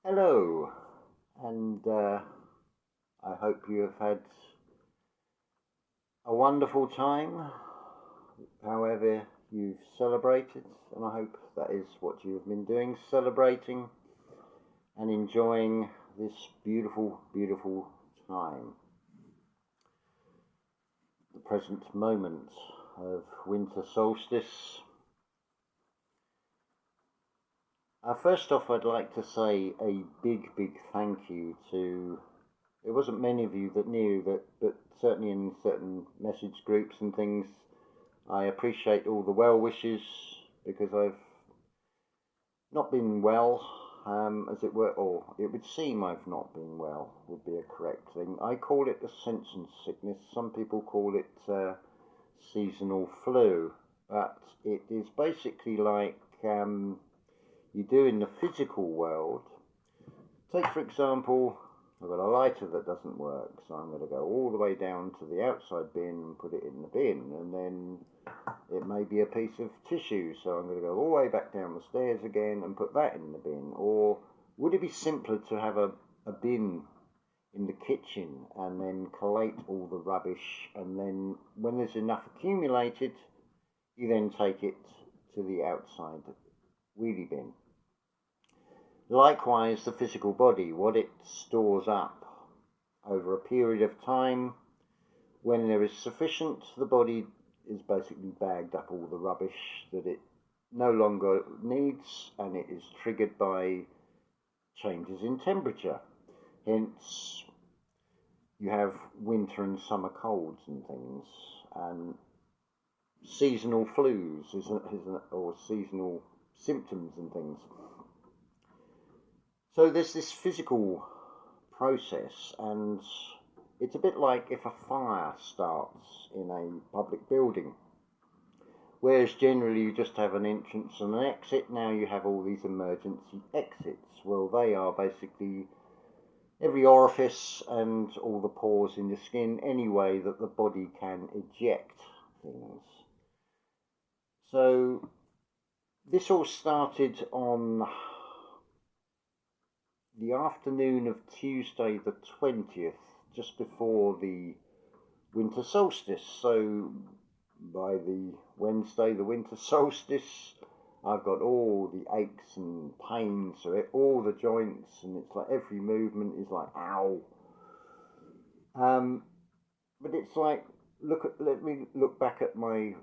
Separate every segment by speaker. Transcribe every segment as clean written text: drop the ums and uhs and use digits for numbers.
Speaker 1: Hello, and I hope you have had a wonderful time, however you've celebrated, and I hope that is what you have been doing, celebrating and enjoying this beautiful, beautiful time. The present moment of Winter Solstice. First off, I'd like to say a big, big thank you to. There wasn't many of you that knew that, but certainly in certain message groups and things, I appreciate all the well wishes because I've not been well, as it were, or it would seem I've not been well, would be a correct thing. I call it ascension sickness. Some people call it seasonal flu, but it is basically like you do in the physical world. Take, for example, I've got a lighter that doesn't work, so I'm going to go all the way down to the outside bin and put it in the bin, and then it may be a piece of tissue, so I'm going to go all the way back down the stairs again and put that in the bin. Or would it be simpler to have a bin in the kitchen and then collate all the rubbish, and then when there's enough accumulated, you then take it to the outside wheelie bin? Likewise, the physical body, what it stores up over a period of time, when there is sufficient, the body is basically bagged up all the rubbish that it no longer needs, and it is triggered by changes in temperature. Hence, you have winter and summer colds and things, and seasonal flus, or seasonal symptoms and things. So there's this physical process, and it's a bit like if a fire starts in a public building. Whereas generally you just have an entrance and an exit, now you have all these emergency exits. Well, they are basically every orifice and all the pores in the skin, any way that the body can eject things. So this all started on the afternoon of Tuesday the 20th, just before the Winter Solstice. So by the Wednesday, the Winter Solstice, I've got all the aches and pains, all the joints, and it's like every movement is like, ow. But it's like, let me look back at my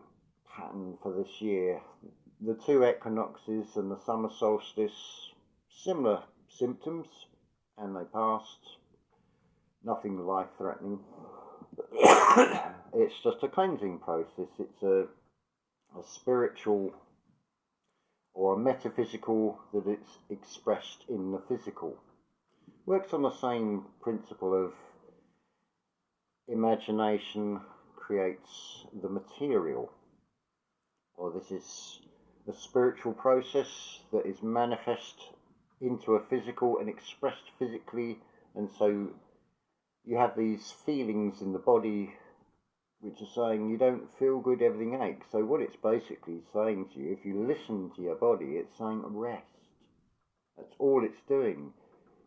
Speaker 1: pattern for this year. The two equinoxes and the summer solstice, similar symptoms, and they passed. Nothing life-threatening. It's just a cleansing process. It's a spiritual or a metaphysical that it's expressed in the physical. Works on the same principle of imagination creates the material. Or this is a spiritual process that is manifest into a physical and expressed physically, and so you have these feelings in the body which are saying you don't feel good, everything aches. So what it's basically saying to you, if you listen to your body, it's saying rest. That's all it's doing.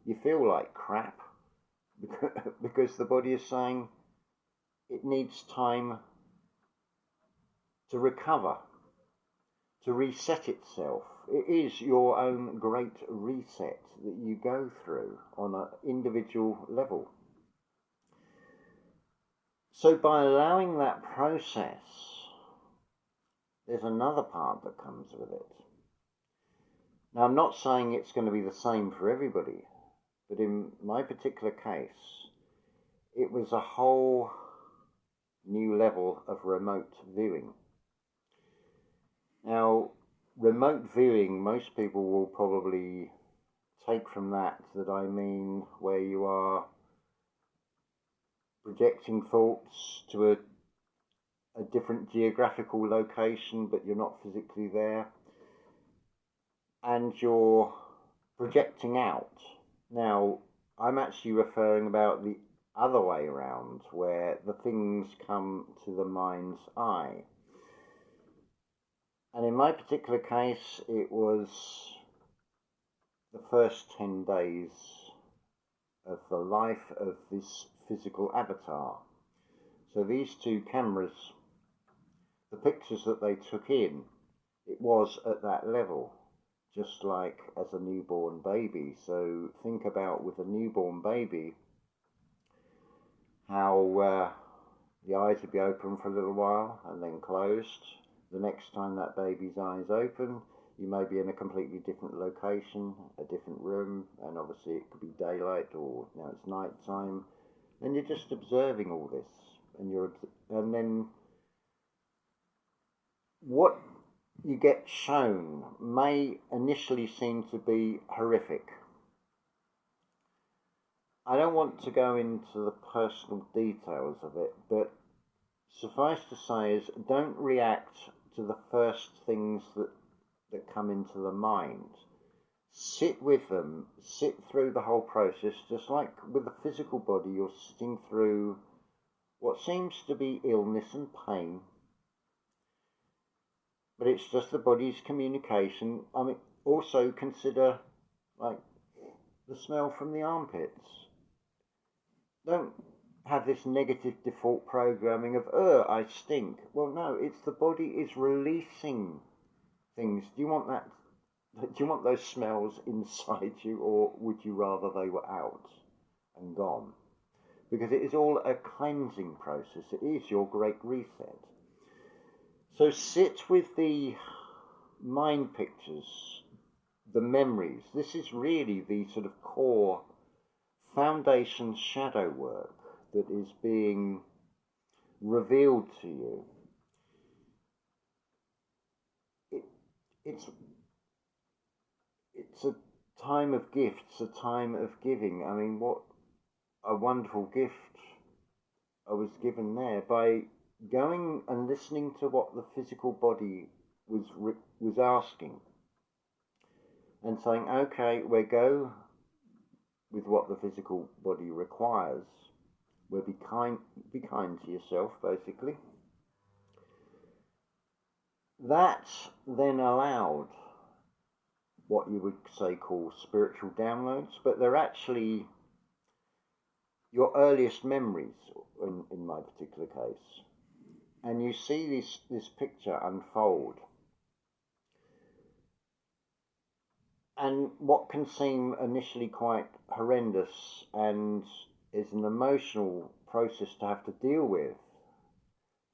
Speaker 1: You feel like crap because the body is saying it needs time to recover, to reset itself. It is your own great reset that you go through on an individual level. So by allowing that process, there's another part that comes with it. Now, I'm not saying it's going to be the same for everybody, but in my particular case, it was a whole new level of remote viewing. Now, remote viewing, most people will probably take from that I mean where you are projecting thoughts to a different geographical location, but you're not physically there, and you're projecting out. Now, I'm actually referring about the other way around, where the things come to the mind's eye. And in my particular case, it was the first 10 days of the life of this physical avatar. So these two cameras, the pictures that they took in, it was at that level, just like as a newborn baby. So think about with a newborn baby, how the eyes would be open for a little while and then closed. The next time that baby's eyes open, you may be in a completely different location, a different room, and obviously it could be daylight or now it's night time, and you're just observing all this, and then what you get shown may initially seem to be horrific. I don't want to go into the personal details of it, but suffice to say is don't react to the first things that come into the mind. Sit with them, sit through the whole process, just like with the physical body, you're sitting through what seems to be illness and pain, but it's just the body's communication. I mean, also consider like the smell from the armpits. Don't have this negative default programming of, I stink. Well, no, it's the body is releasing things. Do you want that? Do you want those smells inside you, or would you rather they were out and gone? Because it is all a cleansing process. It is your great reset. So sit with the mind pictures, the memories. This is really the sort of core foundation shadow work that is being revealed to you. It's a time of gifts, a time of giving. I mean, what a wonderful gift I was given there by going and listening to what the physical body was asking, and saying, okay, we'll go with what the physical body requires. We'll be kind to yourself, basically. That then allowed what you would say call spiritual downloads, but they're actually your earliest memories in my particular case. And you see this picture unfold. And what can seem initially quite horrendous and is an emotional process to have to deal with.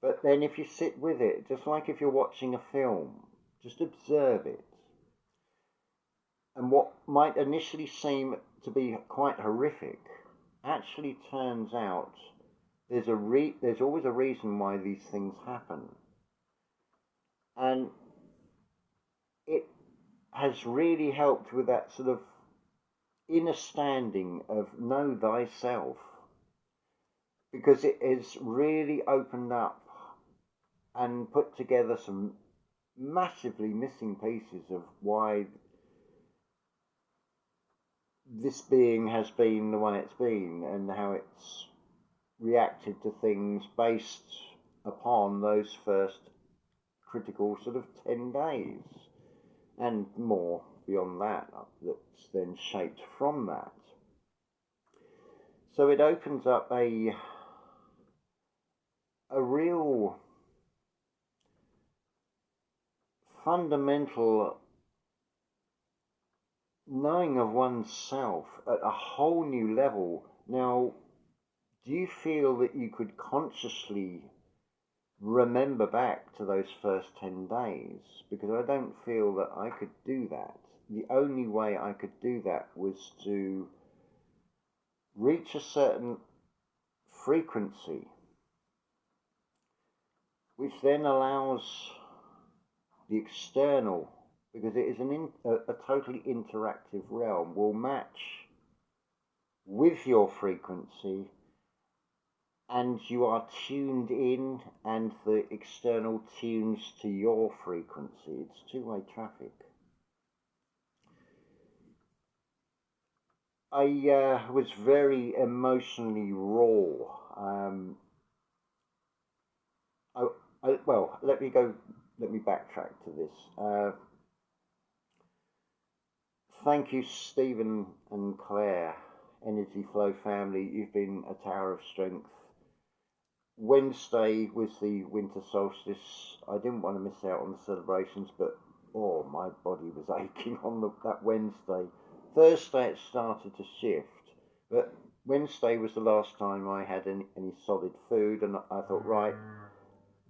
Speaker 1: But then if you sit with it, just like if you're watching a film, just observe it. And what might initially seem to be quite horrific actually turns out there's always a reason why these things happen. And it has really helped with that sort of inner standing of know thyself, because it has really opened up and put together some massively missing pieces of why this being has been the way it's been, and how it's reacted to things based upon those first critical sort of 10 days and more beyond that, that's then shaped from that. So it opens up a real fundamental knowing of oneself at a whole new level. Now, do you feel that you could consciously remember back to those first 10 days? Because I don't feel that I could do that. The only way I could do that was to reach a certain frequency, which then allows the external, because it is a totally interactive realm, will match with your frequency, and you are tuned in, and the external tunes to your frequency. It's two-way traffic. I was very emotionally raw. Well, let me backtrack to this. Thank you, Stephen and Claire, Energy Flow family. You've been a tower of strength. Wednesday was the winter solstice. I didn't want to miss out on the celebrations, but oh, my body was aching on that Wednesday. Thursday it started to shift, but Wednesday was the last time I had any solid food, and I thought, right,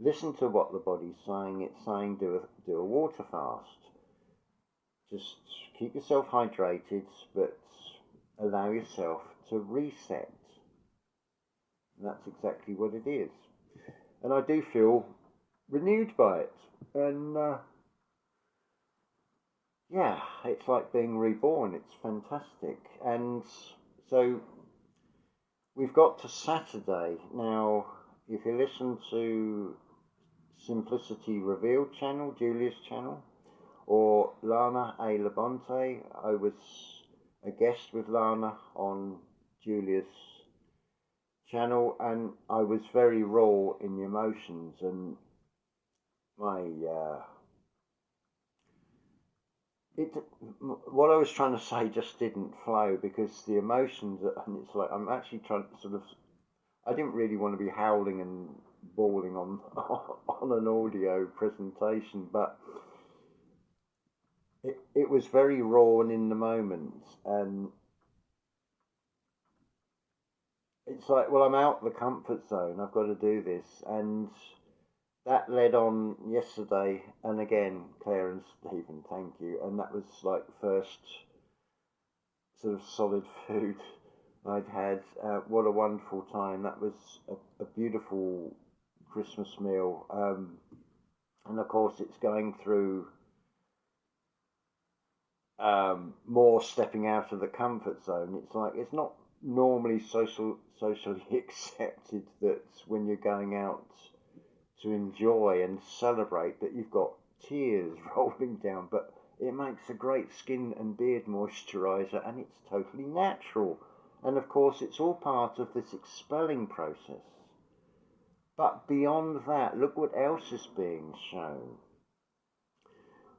Speaker 1: listen to what the body's saying. It's saying do a water fast. Just keep yourself hydrated, but allow yourself to reset. And that's exactly what it is. And I do feel renewed by it. And yeah, it's like being reborn. It's fantastic. And so we've got to Saturday. Now, if you listen to Simplicity Revealed channel, Julia's channel, or Lana A. Labonte, I was a guest with Lana on Julia's channel, and I was very raw in the emotions, and my what I was trying to say just didn't flow, because the emotions, and it's like I'm actually trying to sort of, I didn't really want to be howling and bawling on on an audio presentation, but it was very raw and in the moment, and it's like, well, I'm out of the comfort zone, I've got to do this. And that led on yesterday, and again, Claire and Stephen, thank you. And that was like first sort of solid food I'd had. What a wonderful time. That was a beautiful Christmas meal. And of course, it's going through more stepping out of the comfort zone. It's like, it's not normally socially accepted that when you're going out to enjoy and celebrate that you've got tears rolling down, but it makes a great skin and beard moisturizer, and it's totally natural. And of course, it's all part of this expelling process. But beyond that, look what else is being shown.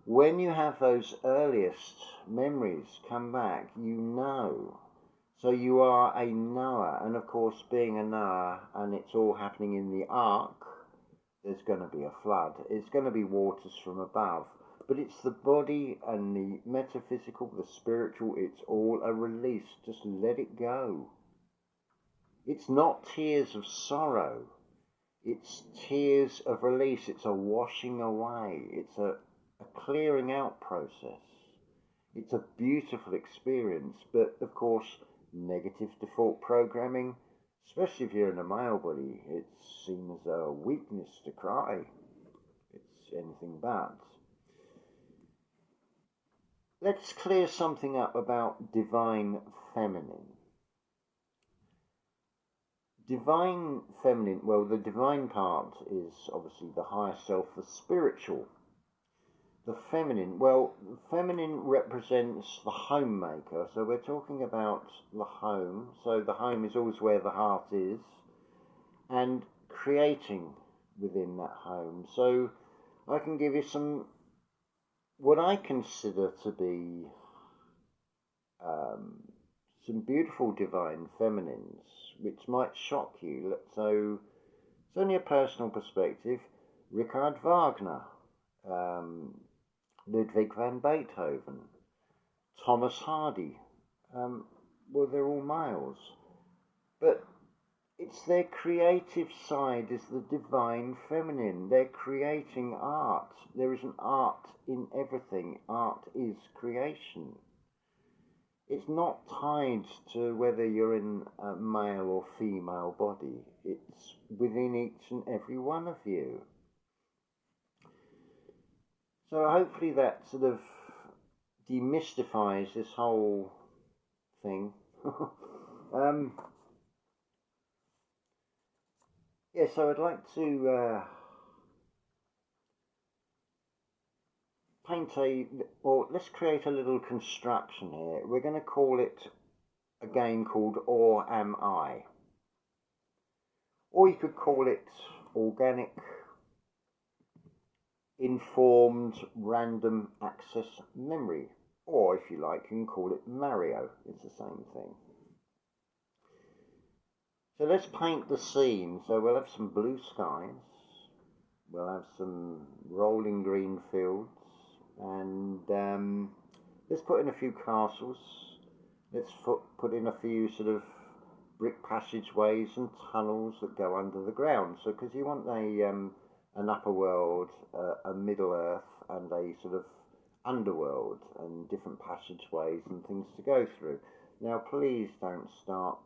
Speaker 1: When you have those earliest memories come back, you know. So you are a knower, and of course, being a knower, and it's all happening in the ark, there's going to be a flood. It's going to be waters from above. But it's the body and the metaphysical, the spiritual, it's all a release. Just let it go. It's not tears of sorrow. It's tears of release. It's a washing away. It's a clearing out process. It's a beautiful experience. But of course, negative default programming, especially if you're in a male body, it's seen as a weakness to cry. It's anything but. Let's clear something up about divine feminine. Divine feminine, well, the divine part is obviously the higher self, the spiritual. The feminine, well, the feminine represents the homemaker. So we're talking about the home. So the home is always where the heart is, and creating within that home. So I can give you some, what I consider to be some beautiful divine feminines, which might shock you. So it's only a personal perspective. Richard Wagner, Ludwig van Beethoven, Thomas Hardy. Well, they're all males, but it's their creative side is the divine feminine. They're creating art. There is an art in everything. Art is creation. It's not tied to whether you're in a male or female body. It's within each and every one of you. So hopefully that sort of demystifies this whole thing. Yeah, so I'd like to or let's create a little construction here. We're going to call it a game called Or Am I? Or you could call it Organic Informed Random Access Memory. or if you like, you can call it Mario. It's the same thing. So let's paint the scene. So we'll have some blue skies, we'll have some rolling green fields, and let's put in a few castles. Let's put in a few sort of brick passageways and tunnels that go under the ground. So because you want an upper world, a middle earth, and a sort of underworld, and different passageways and things to go through. Now, please don't start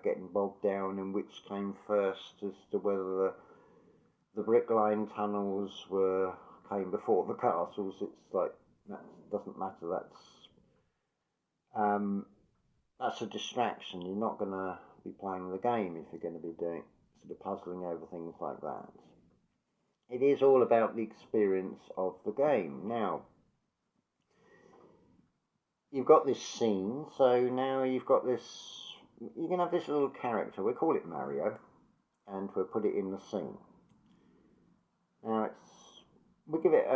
Speaker 1: getting bogged down in which came first as to whether the brick line tunnels came before the castles. It's like, that doesn't matter. That's a distraction. You're not going to be playing the game if you're going to be doing sort of puzzling over things like that. It is all about the experience of the game. Now, you've got this scene, so now you've got this, you can have this little character, we'll call it Mario, and we'll put it in the scene. Now we'll give it,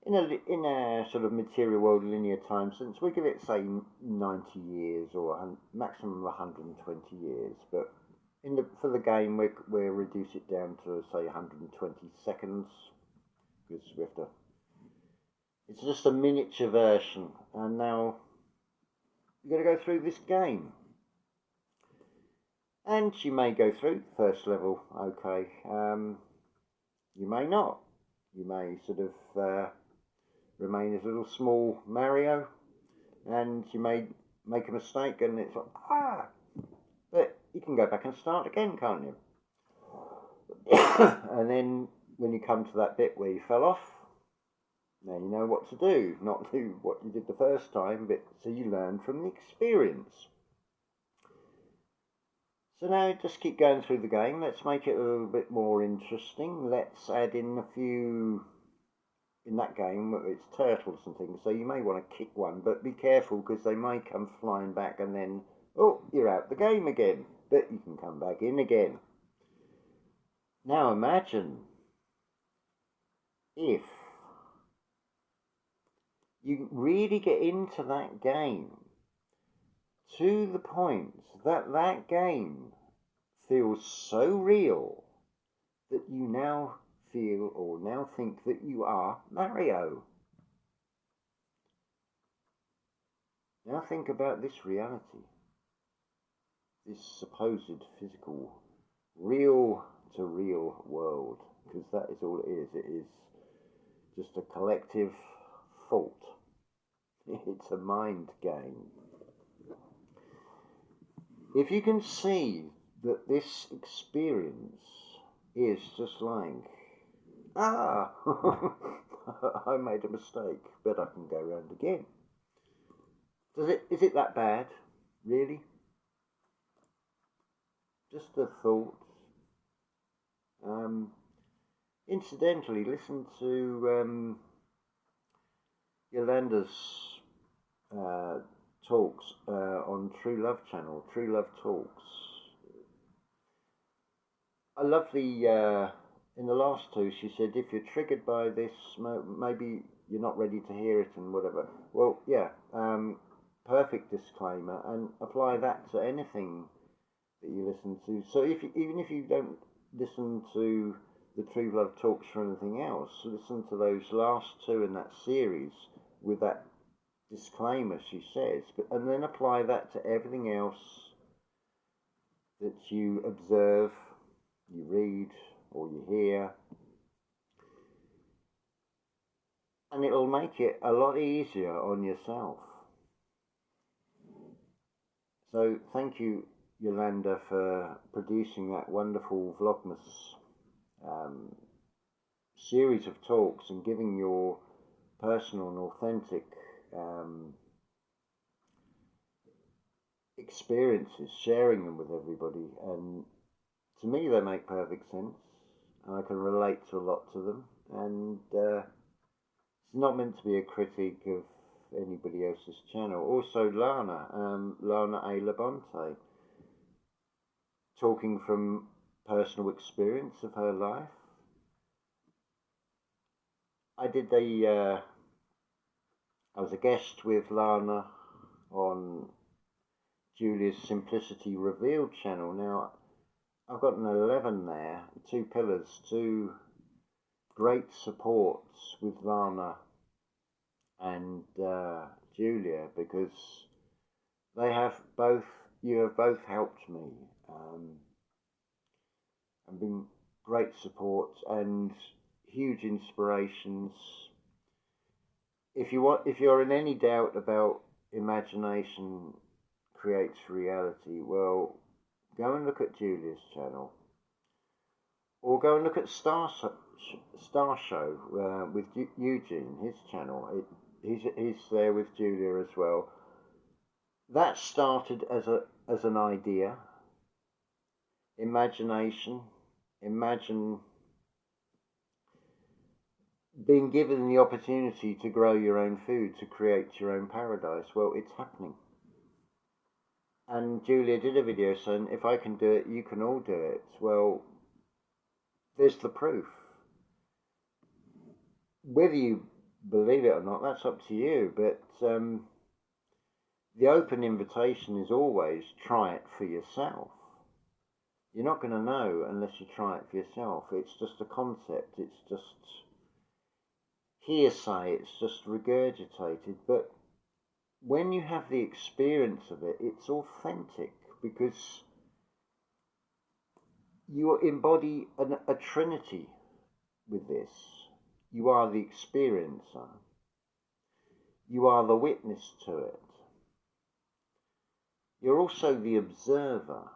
Speaker 1: in a sort of material world linear time sense, we'll give it, say, 90 years or a maximum of 120 years, but for the game we'll reduce it down to, say, 120 seconds, because we have to. It's just a miniature version, and now you're going to go through this game. And you may go through the first level, okay. You may not. You may sort of remain as a little small Mario, and you may make a mistake, and it's like, but you can go back and start again, can't you? And then when you come to that bit where you fell off, now you know what to do, not do what you did the first time, but so you learn from the experience. So now just keep going through the game. Let's make it a little bit more interesting. Let's add in a few, in that game, it's turtles and things, so you may want to kick one, but be careful because they may come flying back and then, oh, you're out the game again, but you can come back in again. Now imagine if you really get into that game to the point that that game feels so real that you now feel or now think that you are Mario. Now think about this reality, this supposed physical, real to real world, because that is all it is. It is just a collective thought. It's a mind game. If you can see that this experience is just like, I made a mistake, but I can go around again. Is it that bad? Really? Just a thought. Incidentally, listen to Yolanda's talks on True Love channel, True Love Talks. I love in the last two, she said, if you're triggered by this, maybe you're not ready to hear it and whatever. Well, yeah, perfect disclaimer, and apply that to anything that you listen to. So even if you don't listen to the True Love Talks or anything else, listen to those last two in that series with that disclaimer she says, and then apply that to everything else that you observe, you read, or you hear, and it'll make it a lot easier on yourself. So thank you, Yolanda, for producing that wonderful Vlogmas series of talks and giving your personal and authentic experiences, sharing them with everybody, and to me they make perfect sense, and I can relate to a lot to them, and it's not meant to be a critique of anybody else's channel. Also Lana A. Labonte, talking from personal experience of her life. I did I was a guest with Lana on Julia's Simplicity Revealed channel. Now, I've got an 11 there, 2 pillars, 2 great supports with Lana and Julia, because you have both helped me and been great support and huge inspirations. If you're in any doubt about imagination creates reality, well, go and look at Julia's channel, or go and look at Star Show with Eugene, his channel. He's there with Julia as well. That started as an idea. Imagination. Imagine being given the opportunity to grow your own food, to create your own paradise. Well, it's happening. And Julia did a video saying, if I can do it, you can all do it. Well, there's the proof. Whether you believe it or not, that's up to you. But the open invitation is always try it for yourself. You're not going to know unless you try it for yourself. It's just a concept. It's just hearsay. It's just regurgitated. But when you have the experience of it, it's authentic, because you embody a trinity with this. You are the experiencer. You are the witness to it. You're also the observer.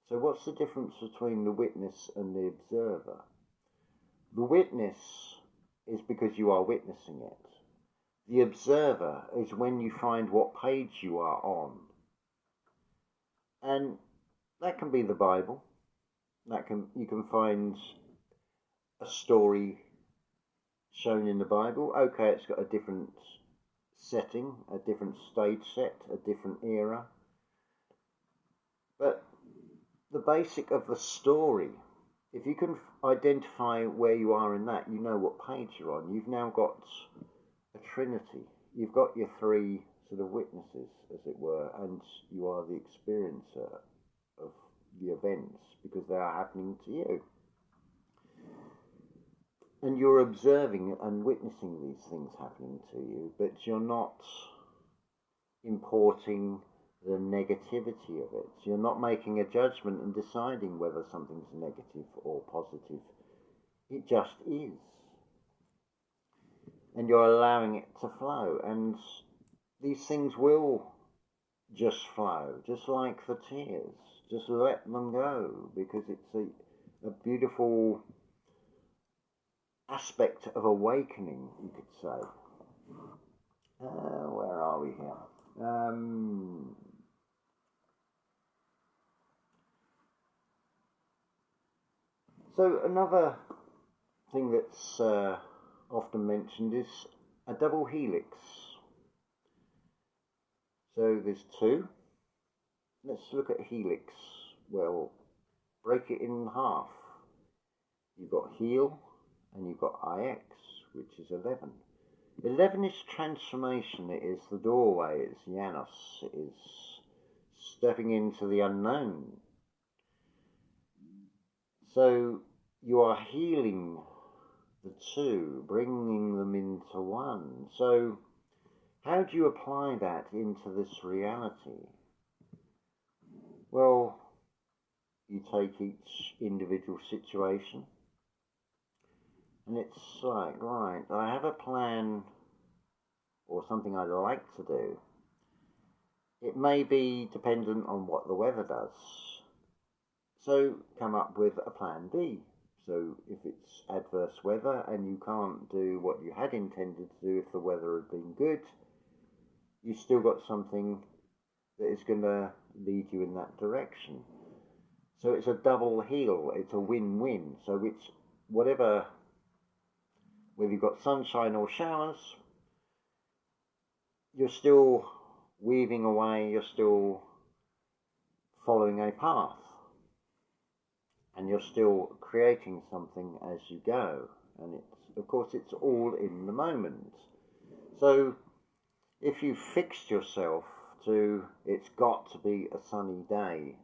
Speaker 1: So what's the difference between the witness and the observer? The witness is because you are witnessing it. The observer is when you find what page you are on. And that can be the Bible. You can find a story shown in the Bible. Okay, it's got a different setting, a different stage set, a different era. But the basic of the story, if you can identify where you are in that, you know what page you're on. You've now got a trinity. You've got your 3 sort of witnesses, as it were, and you are the experiencer of the events because they are happening to you. And you're observing and witnessing these things happening to you, but you're not importing the negativity of it. You're not making a judgment and deciding whether something's negative or positive. It just is. And you're allowing it to flow. And these things will just flow, just like the tears. Just let them go, because it's a beautiful aspect of awakening, you could say. Where are we here? So another thing that's often mentioned is a double helix. So there's 2. Let's look at helix. Well, break it in half. You've got heel and you've got IX, which is 11. 11 is transformation. It is the doorway. It's Janos. It is stepping into the unknown. So you are healing the 2, bringing them into 1. So how do you apply that into this reality? Well, you take each individual situation, and it's like, right, I have a plan or something I'd like to do. It may be dependent on what the weather does. So come up with a plan B. So if it's adverse weather and you can't do what you had intended to do if the weather had been good, you've still got something that is going to lead you in that direction. So it's a double heal. It's a win-win. So it's whether you've got sunshine or showers, you're still weaving away, you're still following a path. And you're still creating something as you go. And of course, it's all in the moment. So if you fixed yourself to, it's got to be a sunny day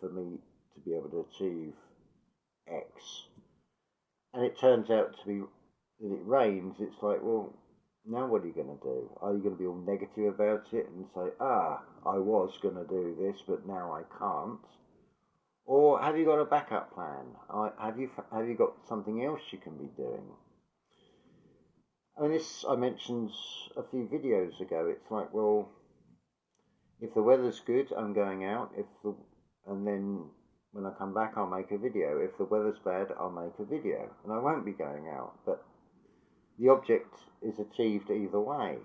Speaker 1: for me to be able to achieve X, and it turns out to be that it rains, it's like, well, now what are you going to do? Are you going to be all negative about it and say, I was going to do this, but now I can't? Or have you got a backup plan? Have you got something else you can be doing? I mean, this I mentioned a few videos ago. It's like, well, if the weather's good, I'm going out. And then when I come back, I'll make a video. If the weather's bad, I'll make a video, and I won't be going out. But the object is achieved either way.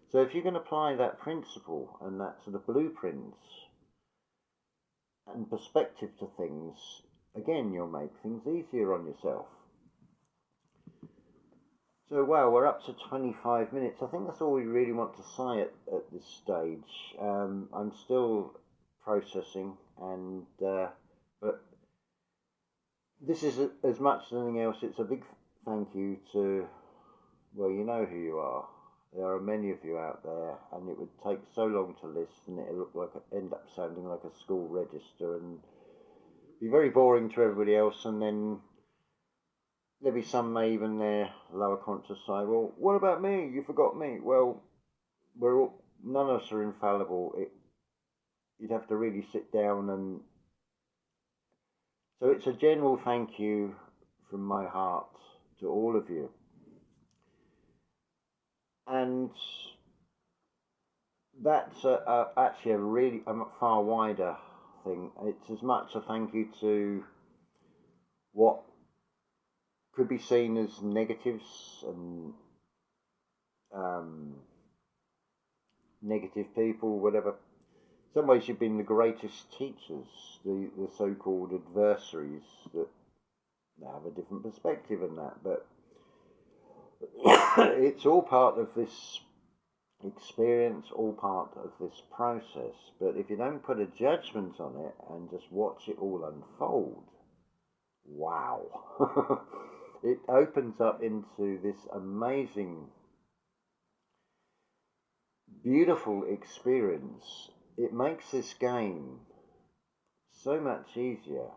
Speaker 1: So if you can apply that principle and that sort of blueprints and perspective to things, again, you'll make things easier on yourself. So, wow, we're up to 25 minutes. I think that's all we really want to say at this stage. I'm still processing, and but this is as much as anything else. It's a big thank you to, well, you know who you are. There are many of you out there, and it would take so long to list, and it'll look like end up sounding like a school register, and be very boring to everybody else. And then there'll be some may even their lower conscious say, well, what about me? You forgot me. Well, none of us are infallible. You'd have to really sit down and... So it's a general thank you from my heart to all of you. And that's actually a far wider thing. It's as much a thank you to what could be seen as negatives and negative people, whatever. In some ways, you've been the greatest teachers, the so-called adversaries that have a different perspective in that. But it's all part of this experience, all part of this process. But if you don't put a judgment on it and just watch it all unfold, wow. It opens up into this amazing, beautiful experience. It makes this game so much easier.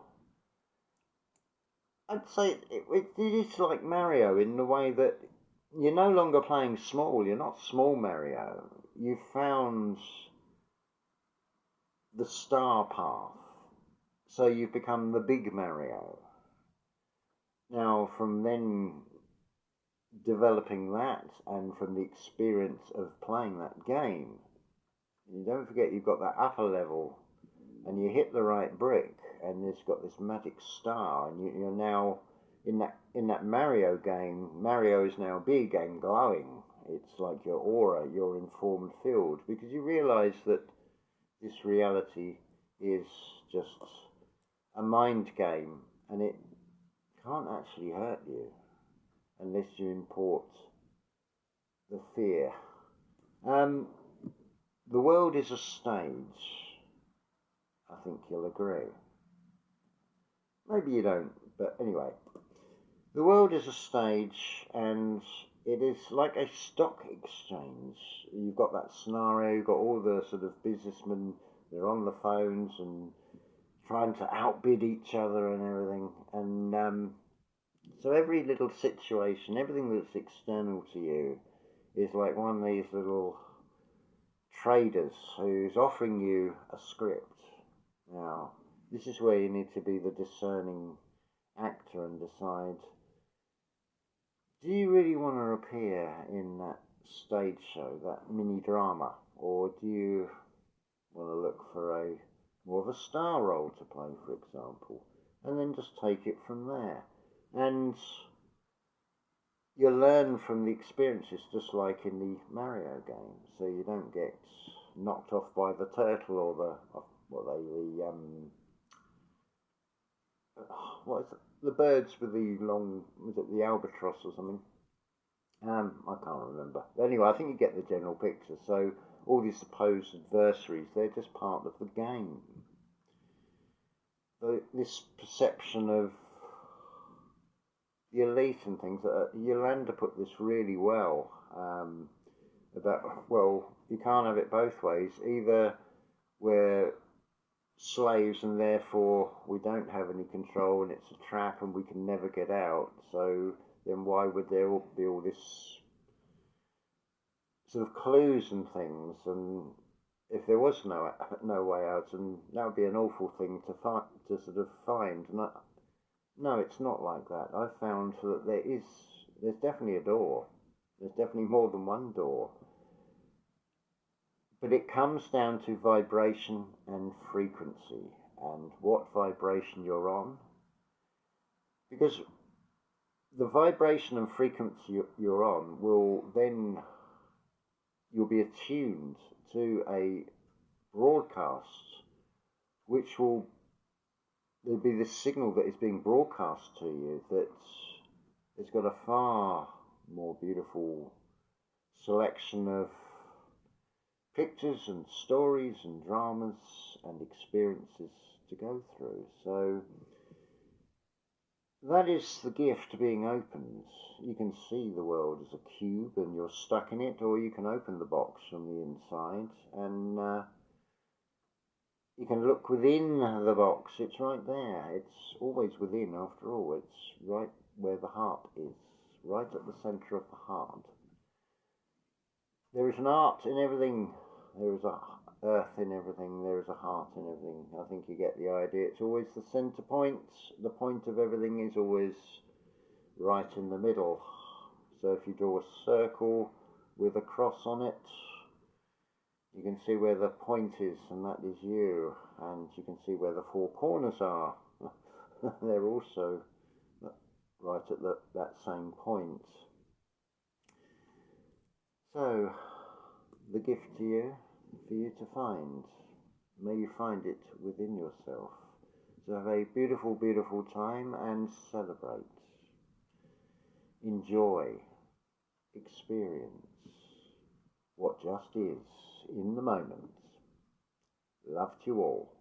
Speaker 1: I'd say it is like Mario in the way that you're no longer playing small. You're not small Mario. You've found the star path. So you've become the big Mario. Now, from then developing that and from the experience of playing that game, you don't forget you've got that upper level and you hit the right brick and it's got this magic star, and you're now in that Mario game. Mario is now big and glowing. It's like your aura, your informed field, because you realise that this reality is just a mind game, and it can't actually hurt you unless you import the fear. The world is a stage. I think you'll agree. Maybe you don't, but anyway. The world is a stage, and it is like a stock exchange. You've got that scenario, you've got all the sort of businessmen, they're on the phones and trying to outbid each other and everything. And so every little situation, everything that's external to you is like one of these little traders who's offering you a script. Now, this is where you need to be the discerning actor and decide, do you really want to appear in that stage show, that mini drama, or do you want to look for more of a star role to play, for example, and then just take it from there? And you learn from the experiences, just like in the Mario game, so you don't get knocked off by the turtle or the birds with the long, was it the albatross or something? I can't remember. Anyway, I think you get the general picture. So all these supposed adversaries, they're just part of the game. So this perception of the elite and things, Yolanda put this really well about, well, you can't have it both ways. Either we're slaves and therefore we don't have any control and it's a trap and we can never get out. So then why would there be all this sort of clues and things? And if there was no way out, and that would be an awful thing to sort of find. And no, it's not like that. I've found that there's definitely a door. There's definitely more than one door. But it comes down to vibration and frequency and what vibration you're on. Because the vibration and frequency you're on will then, you'll be attuned to a broadcast which will, there'll be this signal that is being broadcast to you that has got a far more beautiful selection of pictures and stories and dramas and experiences to go through. So that is the gift being opened. You can see the world as a cube and you're stuck in it, or you can open the box from the inside and you can look within the box. It's right there. It's always within, after all. It's right where the heart is, right at the centre of the heart. There is an art in everything. There is a earth in everything. There is a heart in everything. I think you get the idea. It's always the centre point. The point of everything is always right in the middle. So if you draw a circle with a cross on it, you can see where the point is, and that is you. And you can see where the four corners are. They're also right at that same point. So, the gift to you, for you to find. May you find it within yourself. So have a beautiful, beautiful time and celebrate. Enjoy. Experience what just is in the moment. Love to you all.